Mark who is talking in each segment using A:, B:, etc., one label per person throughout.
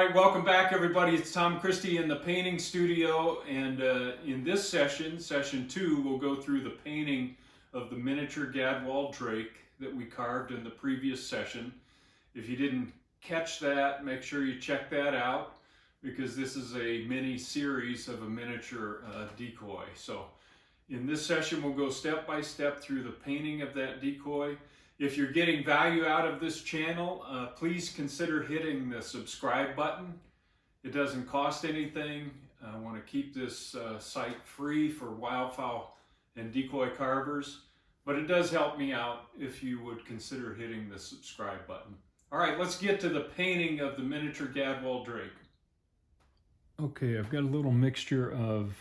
A: right, welcome back everybody. It's Tom Christie in the painting studio, and in this session, session 2, we'll go through the painting of the miniature Gadwall Drake that we carved in the previous session. If you didn't catch that, make sure you check that out, because this is a mini series of a miniature decoy. So in this session, we'll go step by step through the painting of that decoy. If you're getting value out of this channel, please consider hitting the subscribe button. It doesn't cost anything. I want to keep this site free for wildfowl and decoy carvers, but it does help me out if you would consider hitting the subscribe button. All right, let's get to the painting of the miniature Gadwall Drake. Okay, I've got a little mixture of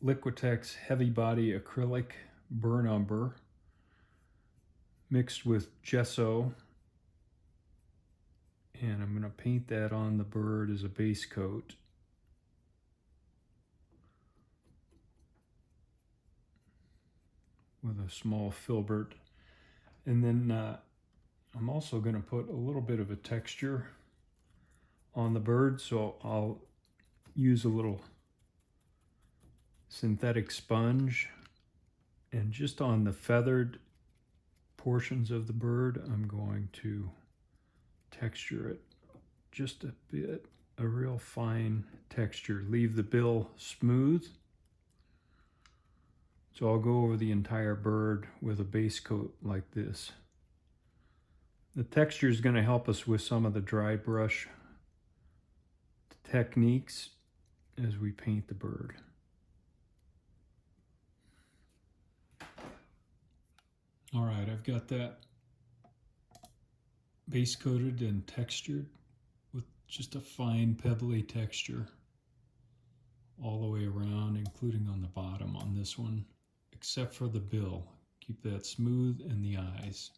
A: Liquitex heavy body acrylic burn umber mixed with gesso, and I'm going to paint that on the bird as a base coat. With a small filbert. And then I'm also going to put a little bit of a texture on the bird, so I'll use a little synthetic sponge, and just on the feathered portions of the bird, I'm going to texture it just a bit, a real fine texture. Leave the bill smooth. So I'll go over the entire bird with a base coat like this. The texture is going to help us with some of the dry brush techniques as we paint the bird. All right, I've got that base coated and textured with just a fine pebbly texture all the way around, including on the bottom on this one, except for the bill. Keep that smooth and the eyes.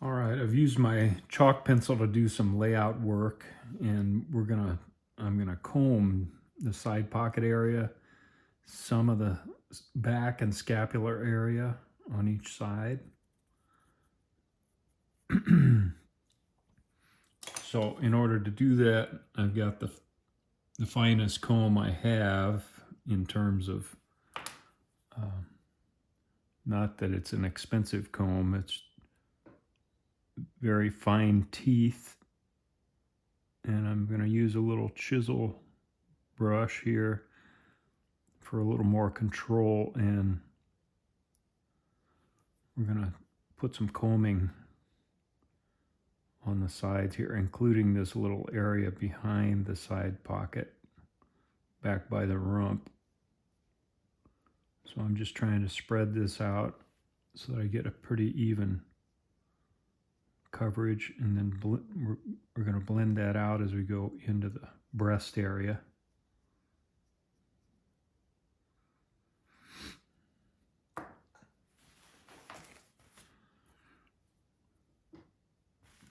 A: All right, I've used my chalk pencil to do some layout work, and I'm gonna comb the side pocket area, some of the back and scapular area on each side. So in order to do that, I've got the finest comb I have, in terms of, not that it's an expensive comb, it's very fine teeth, and I'm going to use a little chisel brush here for a little more control, and we're going to put some combing on the sides here, including this little area behind the side pocket, back by the rump. So I'm just trying to spread this out so that I get a pretty even coverage, and then we're going to blend that out as we go into the breast area.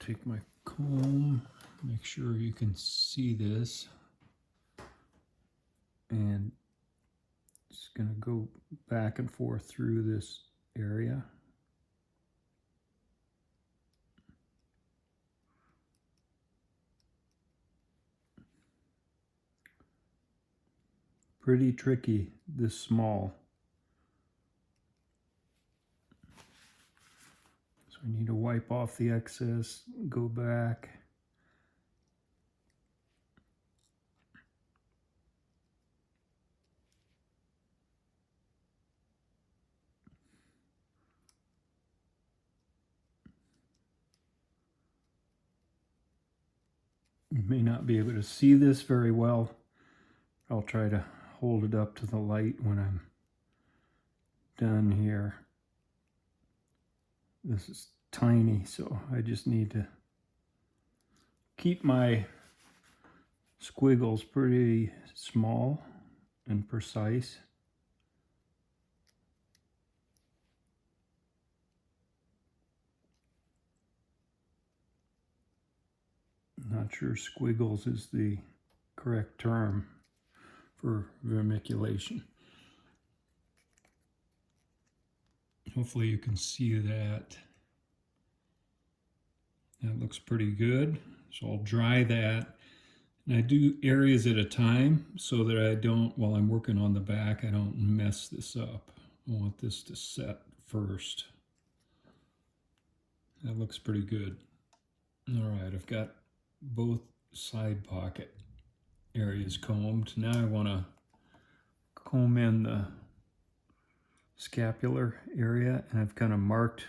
A: Take my comb, make sure you can see this, and just going to go back and forth through this area. Pretty tricky, this small. So I need to wipe off the excess, go back. You may not be able to see this very well. I'll try to hold it up to the light when I'm done here. This is tiny, so I just need to keep my squiggles pretty small and precise. Not sure squiggles is the correct term for vermiculation. Hopefully you can see that. That looks pretty good. So I'll dry that. And I do areas at a time so that I don't, while I'm working on the back, I don't mess this up. I want this to set first. That looks pretty good. All right, I've got both side pocket areas combed. Now I want to comb in the scapular area, and I've kind of marked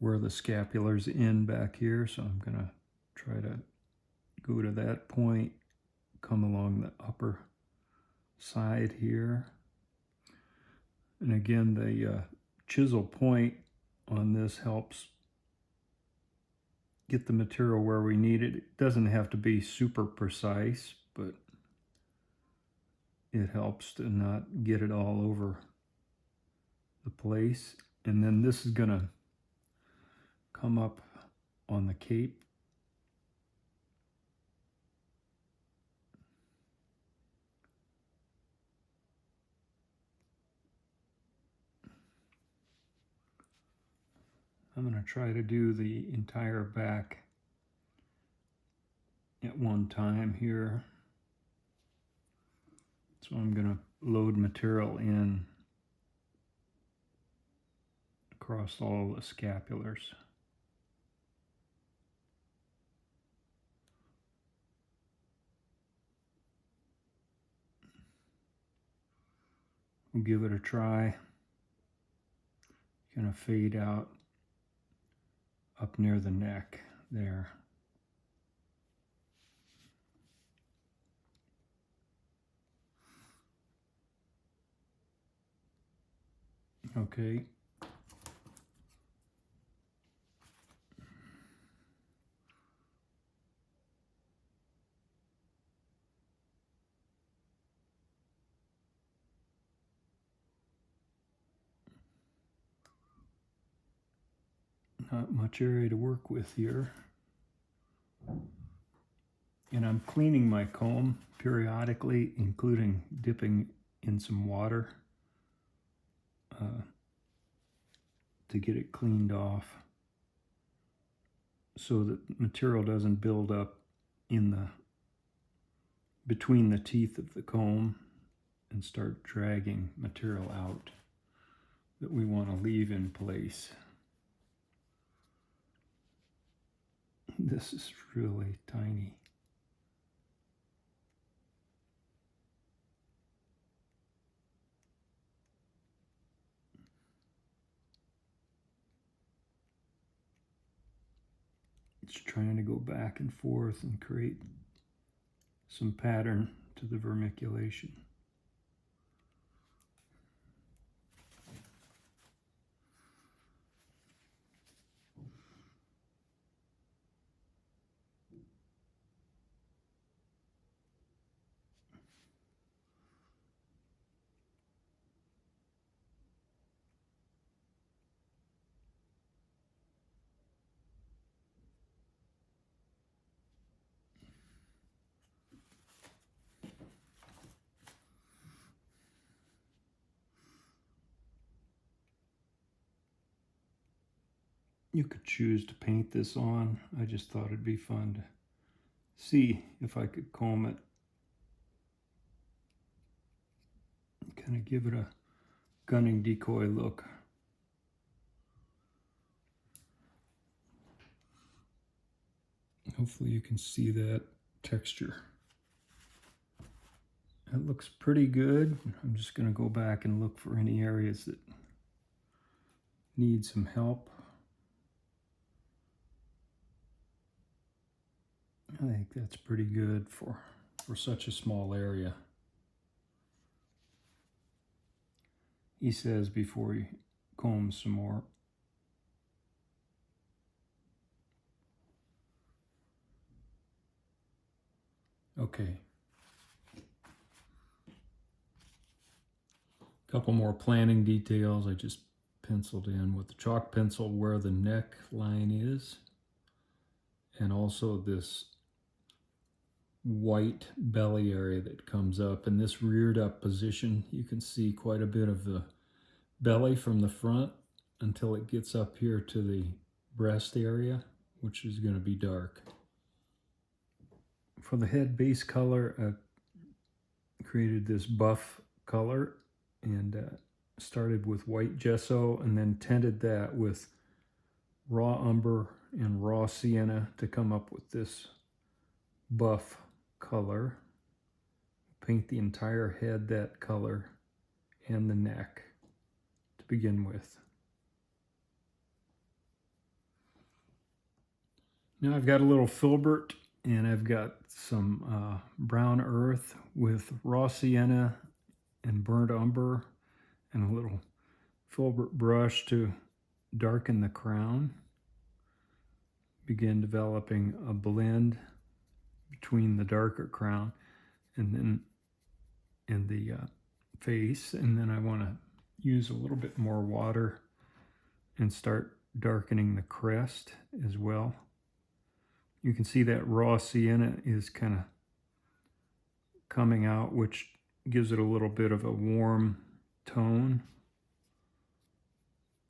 A: where the scapular's in back here, so I'm going to try to go to that point, come along the upper side here. And again, the chisel point on this helps get the material where we need it. It doesn't have to be super precise, but it helps to not get it all over the place. And then this is gonna come up on the cape. I'm going to try to do the entire back at one time here. So I'm going to load material in across all the scapulars. We'll give it a try. Going to fade out up near the neck there. Okay. Not much area to work with here. And I'm cleaning my comb periodically, including dipping in some water to get it cleaned off so that material doesn't build up in between the teeth of the comb and start dragging material out that we want to leave in place. This is really tiny. Just trying to go back and forth and create some pattern to the vermiculation. You could choose to paint this on. I just thought it'd be fun to see if I could comb it. Kind of give it a gunning decoy look. Hopefully you can see that texture. That looks pretty good. I'm just going to go back and look for any areas that need some help. I think that's pretty good for such a small area. He says before he combs some more. Okay. Couple more planning details. I just penciled in with the chalk pencil where the neck line is, and also this white belly area that comes up. In this reared up position, you can see quite a bit of the belly from the front until it gets up here to the breast area, which is going to be dark.
B: For the head base color, I created this buff color and started with white gesso and then tinted that with raw umber and raw sienna to come up with this buff color. Paint the entire head that color and the neck to begin with. Now I've got a little filbert and I've got some brown earth with raw sienna and burnt umber and a little filbert brush to darken the crown. Begin developing a blend between the darker crown and the face, and then I want to use a little bit more water and start darkening the crest as well. You can see that raw sienna is kind of coming out, which gives it a little bit of a warm tone.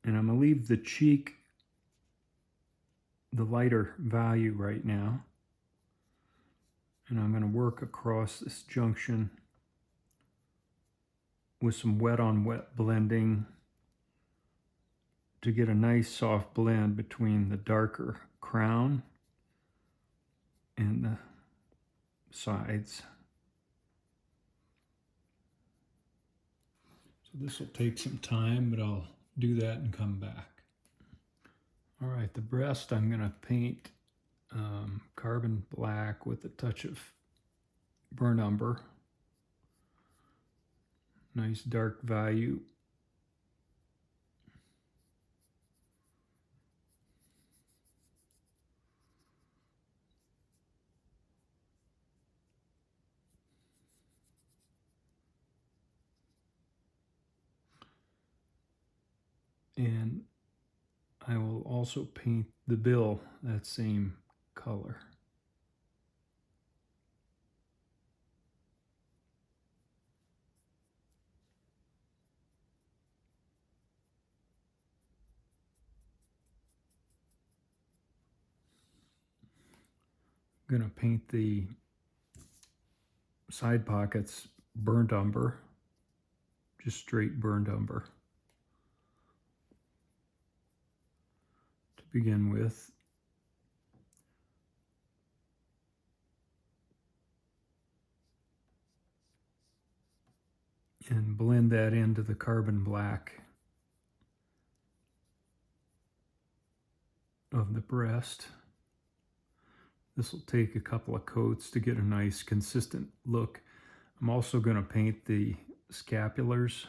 B: And I'm going to leave the cheek the lighter value right now. And I'm going to work across this junction with some wet on wet blending to get a nice soft blend between the darker crown and the sides. So this will take some time, but I'll do that and come back. All right, the breast I'm going to paint carbon black with a touch of burnt umber. Nice dark value. And I will also paint the bill that same color. I'm going to paint the side pockets burnt umber, just straight burnt umber to begin with. And blend that into the carbon black of the breast. This will take a couple of coats to get a nice consistent look. I'm also going to paint the scapulars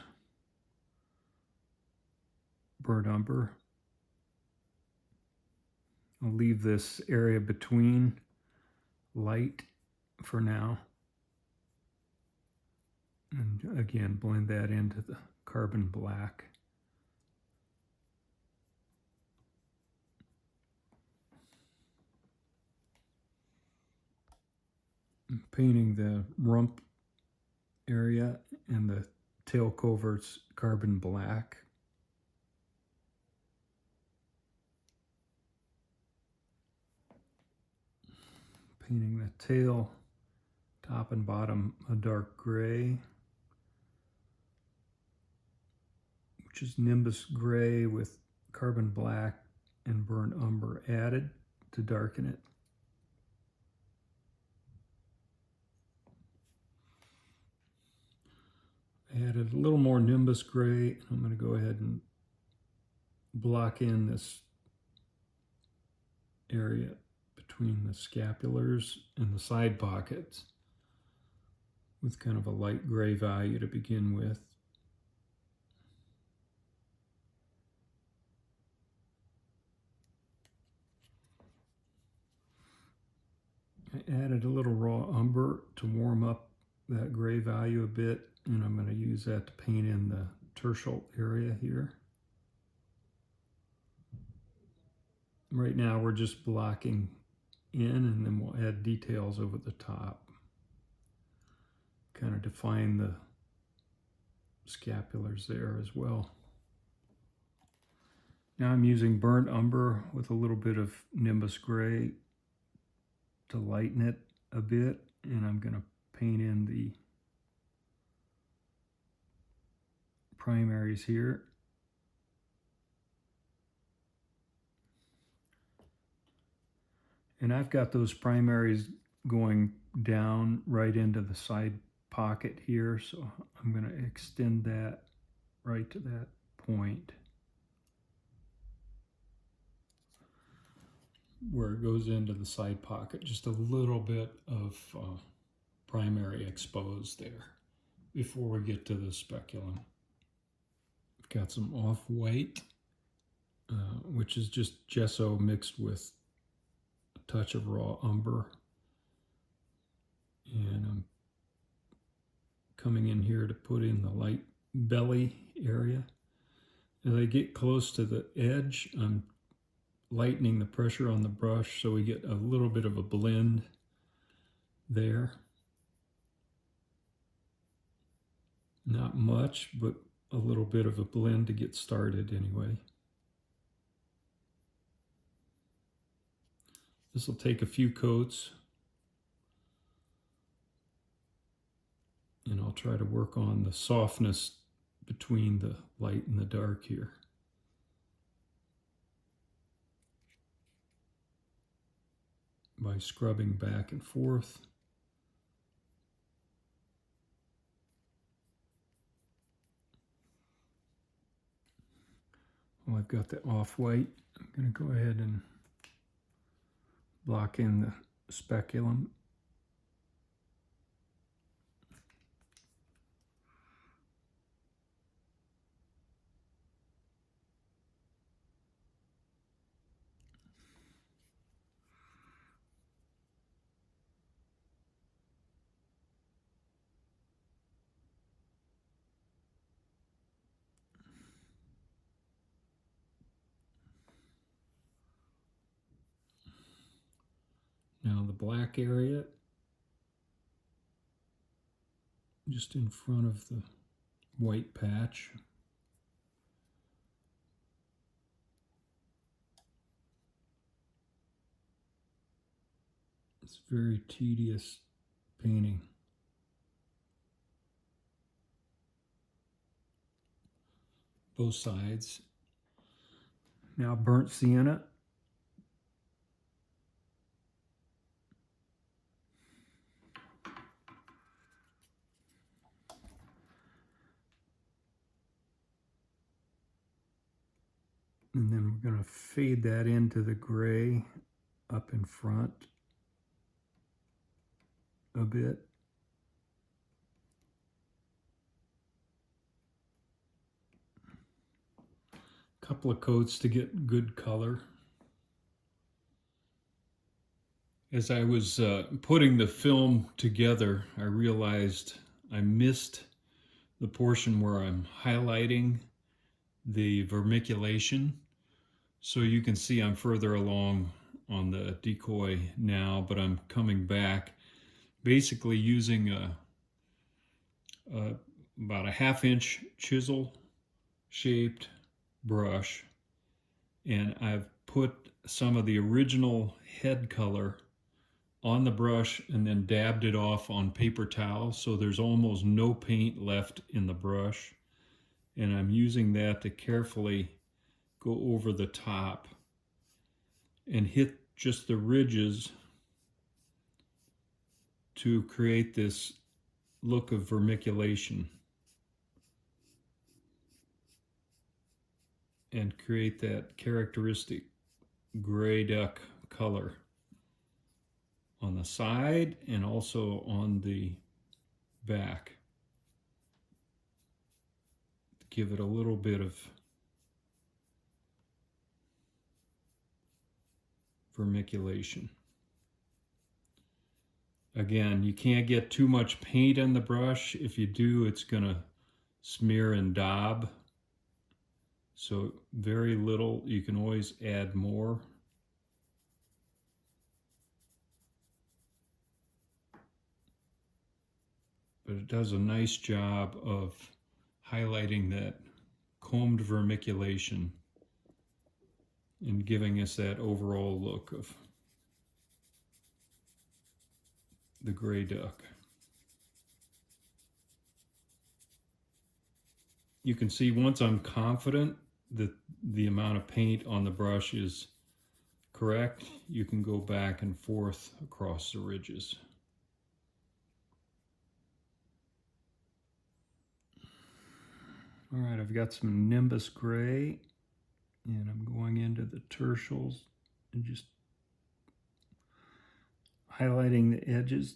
B: burnt umber. I'll leave this area between light for now. And again, blend that into the carbon black. I'm painting the rump area and the tail coverts carbon black. Painting the tail, top and bottom a dark gray, which is Nimbus gray with carbon black and burnt umber added to darken it. I added a little more Nimbus gray. I'm going to go ahead and block in this area between the scapulars and the side pockets with kind of a light gray value to begin with. I added a little raw umber to warm up that gray value a bit, and I'm going to use that to paint in the tertial area here. Right now we're just blocking in, and then we'll add details over the top. Kind of define the scapulars there as well. Now I'm using burnt umber with a little bit of Nimbus gray to lighten it a bit, and I'm going to paint in the primaries here. And I've got those primaries going down right into the side pocket here, so I'm going to extend that right to that point where it goes into the side pocket. Just a little bit of primary exposed there before we get to the speculum. I've got some off-white, which is just gesso mixed with a touch of raw umber. And I'm coming in here to put in the light belly area. As I get close to the edge, I'm lightening the pressure on the brush so we get a little bit of a blend there. Not much, but a little bit of a blend to get started anyway. This will take a few coats, and I'll try to work on the softness between the light and the dark here. By scrubbing back and forth. Well, I've got the off-white. I'm going to go ahead and block in the speculum. Now the black area, just in front of the white patch. It's very tedious painting. Both sides. Now burnt sienna. And then we're going to fade that into the gray up in front a bit. Couple of coats to get good color. As I was putting the film together, I realized I missed the portion where I'm highlighting the vermiculation. So you can see I'm further along on the decoy now, but I'm coming back basically using about a 1/2 inch chisel shaped brush, and I've put some of the original head color on the brush and then dabbed it off on paper towel, so there's almost no paint left in the brush, and I'm using that to carefully go over the top and hit just the ridges to create this look of vermiculation and create that characteristic gray duck color on the side and also on the back. Give it a little bit of vermiculation. Again, you can't get too much paint on the brush. If you do, it's going to smear and daub. So very little. You can always add more. But it does a nice job of highlighting that combed vermiculation and giving us that overall look of the gray duck. You can see once I'm confident that the amount of paint on the brush is correct, you can go back and forth across the ridges. All right, I've got some Nimbus gray, and I'm going into the tertials and just highlighting the edges.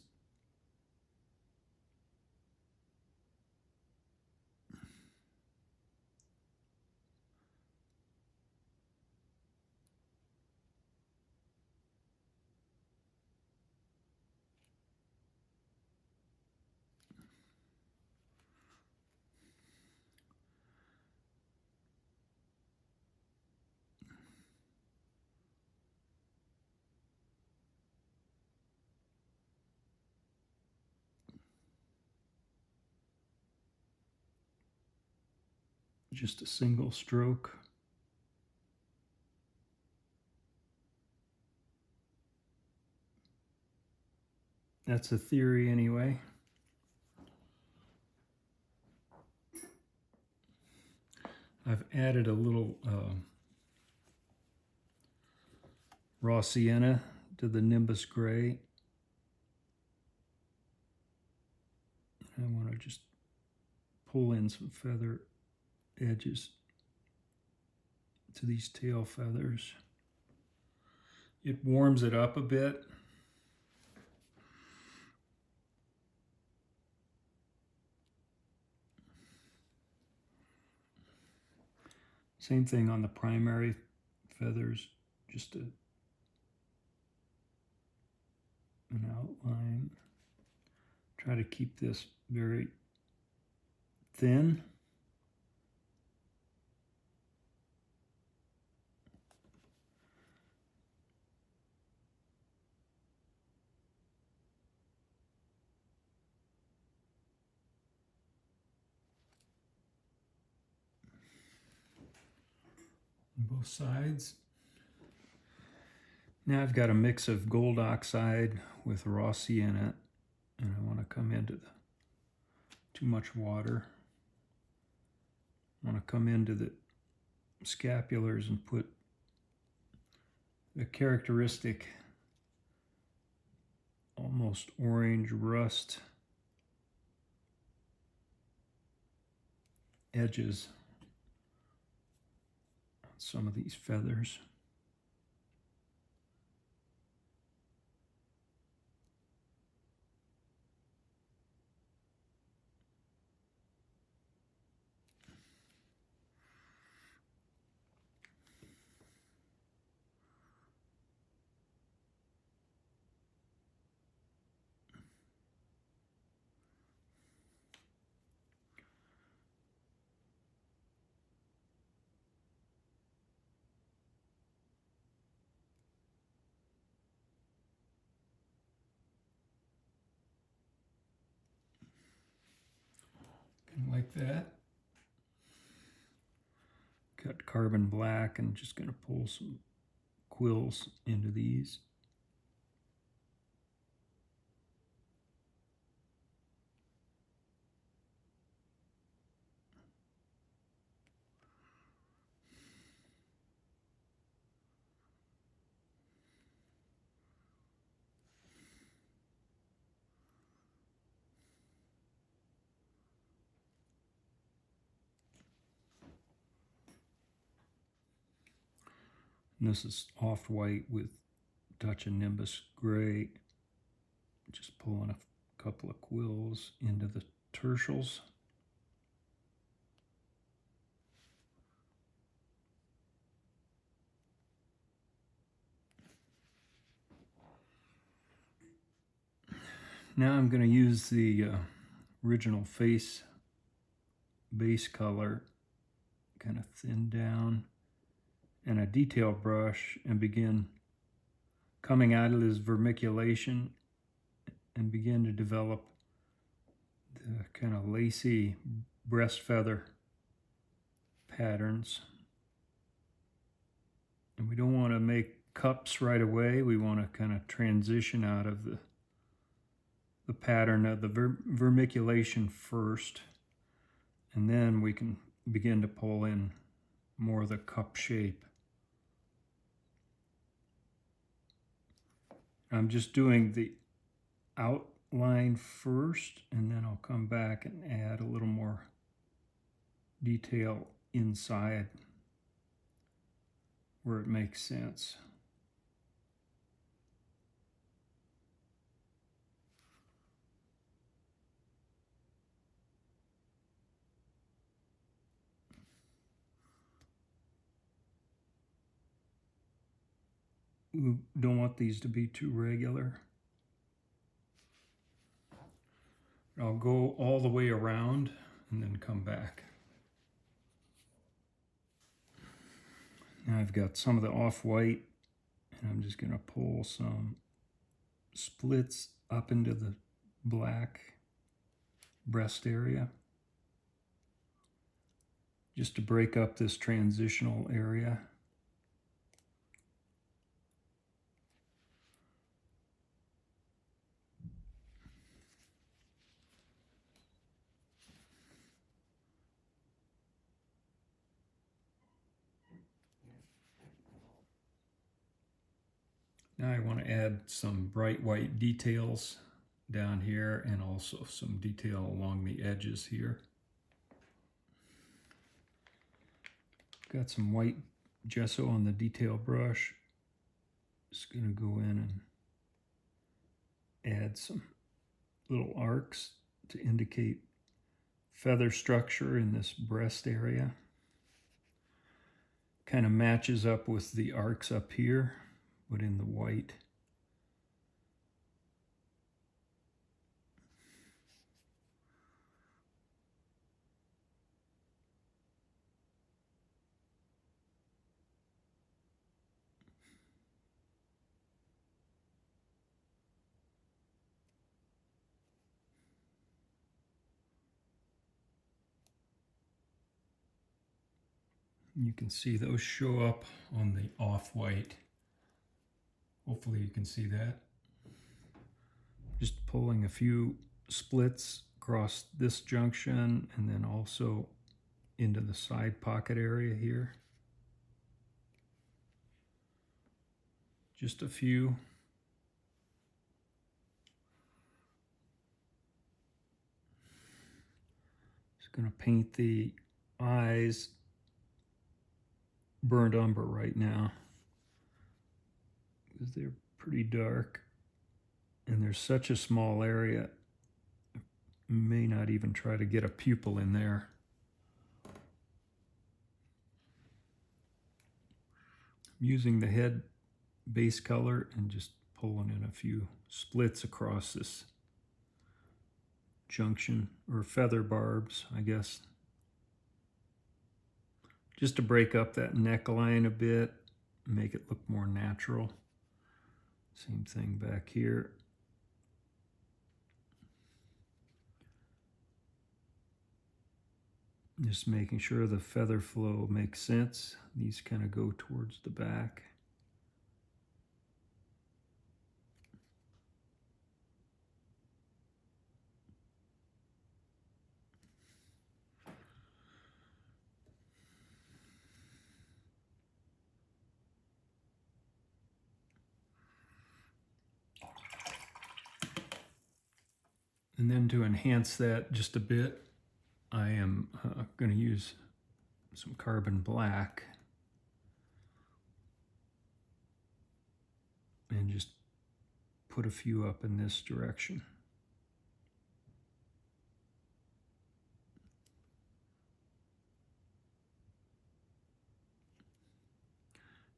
B: Just a single stroke. That's a theory anyway. I've added a little raw sienna to the Nimbus gray. I want to just pull in some feather edges to these tail feathers. It warms it up a bit. Same thing on the primary feathers, just an outline. Try to keep this very thin. On both sides. Now I've got a mix of gold oxide with raw sienna, and I want to come into the too much water. I want to come into the scapulars and put the characteristic almost orange rust edges on some of these feathers. Like that. Got carbon black and just going to pull some quills into these. And this is off-white with a touch of Nimbus gray. Just pulling a couple of quills into the tertials. Now I'm going to use the original face base color, kind of thin down, and a detail brush, and begin coming out of this vermiculation and begin to develop the kind of lacy breast feather patterns. And we don't want to make cups right away. We want to kind of transition out of the the pattern of the vermiculation first, and then we can begin to pull in more of the cup shape. I'm just doing the outline first, and then I'll come back and add a little more detail inside where it makes sense. We don't want these to be too regular. I'll go all the way around and then come back. Now I've got some of the off-white, and I'm just going to pull some splits up into the black breast area, just to break up this transitional area. Now I want to add some bright white details down here and also some detail along the edges here. Got some white gesso on the detail brush. Just going to go in and add some little arcs to indicate feather structure in this breast area. Kind of matches up with the arcs up here, but in the white. You can see those show up on the off-white. Hopefully you can see that. Just pulling a few splits across this junction and then also into the side pocket area here. Just a few. Just going to paint the eyes burnt umber right now, because they're pretty dark and there's such a small area, I may not even try to get a pupil in there. I'm using the head base color and just pulling in a few splits across this junction, or feather barbs, I guess, just to break up that neckline a bit, make it look more natural. Same thing back here. Just making sure the feather flow makes sense. These kind of go towards the back. And then to enhance that just a bit, I am going to use some carbon black and just put a few up in this direction.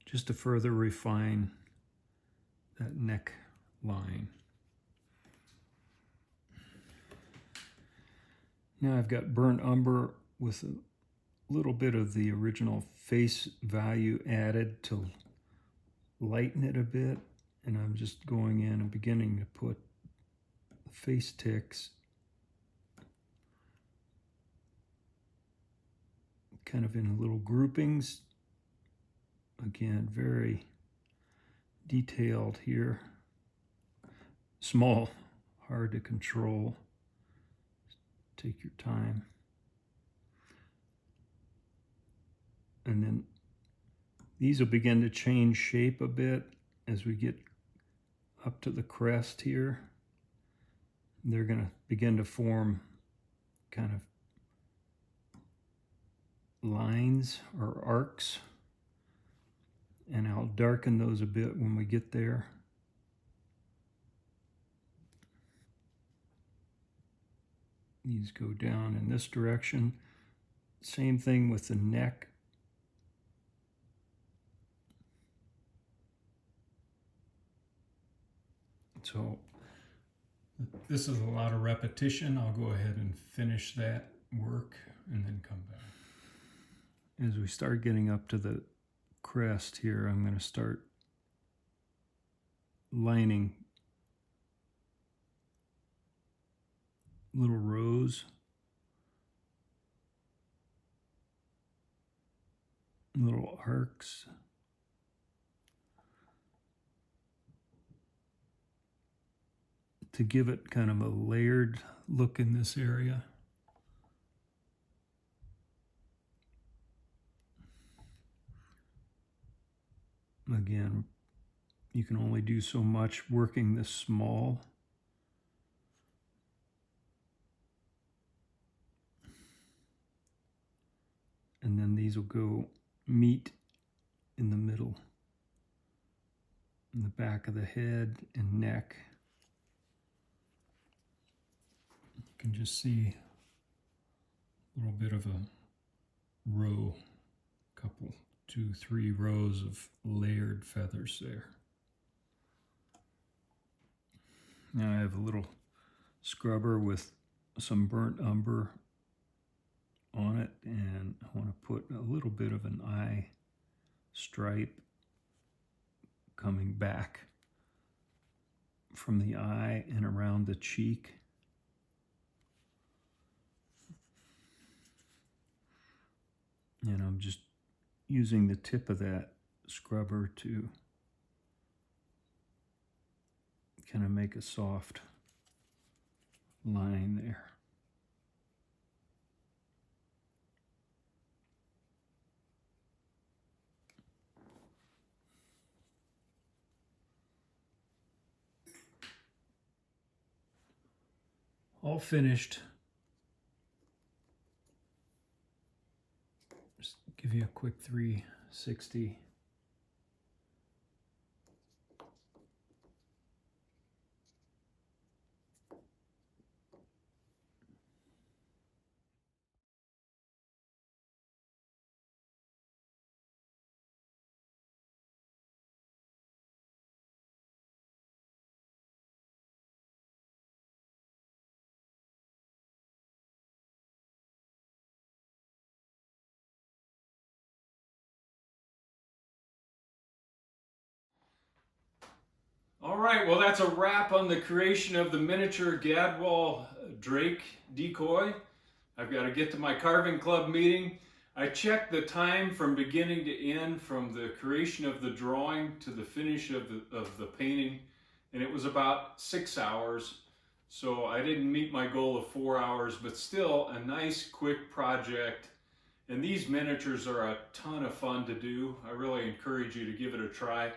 B: Just to further refine that neck line. Now I've got burnt umber with a little bit of the original face value added to lighten it a bit, and I'm just going in and beginning to put the face ticks kind of in little groupings. Again, very detailed here. Small, hard to control. Take your time. And then these will begin to change shape a bit as we get up to the crest here. They're going to begin to form kind of lines or arcs, and I'll darken those a bit when we get there. These go down in this direction. Same thing with the neck. So this is a lot of repetition. I'll go ahead and finish that work and then come back. As we start getting up to the crest here, I'm going to start lining little rows, little arcs. To give it kind of a layered look in this area. Again, you can only do so much working this small. And then these will go meet in the middle, in the back of the head and neck. You can just see a little bit of a row, couple, 2, 3 rows of layered feathers there. Now I have a little scrubber with some burnt umber on it, and I want to put a little bit of an eye stripe coming back from the eye and around the cheek. And I'm just using the tip of that scrubber to kind of make a soft line there. All finished. Just give you a quick 360.
A: All right, well, that's a wrap on the creation of the Miniature Gadwall Drake Decoy. I've got to get to my carving club meeting. I checked the time from beginning to end, from the creation of the drawing to the finish of the painting, and it was about 6 hours. So I didn't meet my goal of 4 hours, but still a nice quick project. And these miniatures are a ton of fun to do. I really encourage you to give it a try.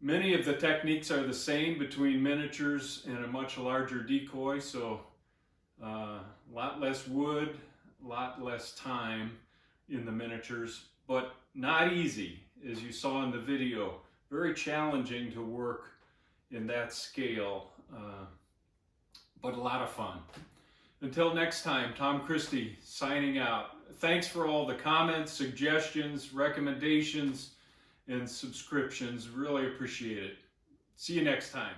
A: Many of the techniques are the same between miniatures and a much larger decoy, so a lot less wood, a lot less time in the miniatures, but not easy, as you saw in the video. Very challenging to work in that scale, but a lot of fun. Until next time, Tom Christie signing out. Thanks for all the comments, suggestions, recommendations, and subscriptions. Really appreciate it. See you next time.